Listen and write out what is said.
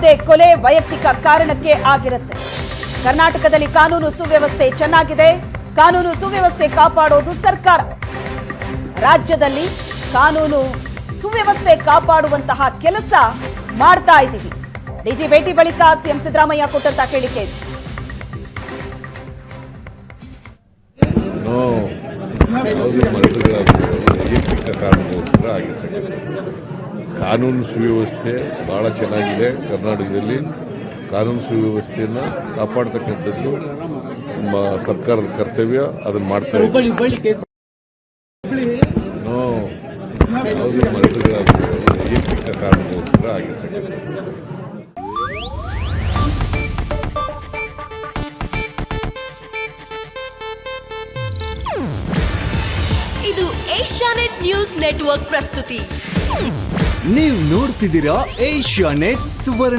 ಯಾವುದೇ ಕೊಲೆ ವೈಯಕ್ತಿಕ ಕಾರಣಕ್ಕೆ ಆಗಿರುತ್ತೆ. ಕರ್ನಾಟಕದಲ್ಲಿ ಕಾನೂನು ಸುವ್ಯವಸ್ಥೆ ಚೆನ್ನಾಗಿದೆ. ಕಾನೂನು ಸುವ್ಯವಸ್ಥೆ ಕಾಪಾಡೋದು ಸರ್ಕಾರ. ರಾಜ್ಯದಲ್ಲಿ ಕಾನೂನು ಸುವ್ಯವಸ್ಥೆ ಕಾಪಾಡುವಂತಹ ಕೆಲಸ ಮಾಡ್ತಾ ಇದ್ದೀವಿ. ಡಿಜಿ ಭೇಟಿ ಬಳಿಕ ಸಿಎಂ ಸಿದ್ದರಾಮಯ್ಯ ಕೊಟ್ಟಂತ ಹೇಳಿಕೆ ಇದು. ವೈಯಕ್ತಿಕ ಕಾರಣಕ್ಕೋಸ್ಕರ ಆಗಿರ್ತಕ್ಕಂಥ ಕಾನೂನು ಸುವ್ಯವಸ್ಥೆ ಬಹಳ ಚೆನ್ನಾಗಿದೆ. ಕರ್ನಾಟಕದಲ್ಲಿ ಕಾನೂನು ಸುವ್ಯವಸ್ಥೆಯನ್ನು ಕಾಪಾಡ್ತಕ್ಕಂಥದ್ದು ನಮ್ಮ ಸರ್ಕಾರದ ಕರ್ತವ್ಯ. ಅದನ್ನು ಮಾಡ್ತಾ ಇದ್ದೀವಿ. ವೈಯಕ್ತಿಕ ಕಾರಣಕ್ಕೋಸ್ಕರ ಆಗಿರ್ತಕ್ಕಂಥ ಇದು ಏಷ್ಯಾನೆಟ್ ನ್ಯೂಸ್ ನೆಟ್ವರ್ಕ್ ಪ್ರಸ್ತುತಿ. ನೀವು ನೋಡ್ತಿದ್ದೀರಾ ಏಷ್ಯಾನೆಟ್ ಸುವರ್ಣ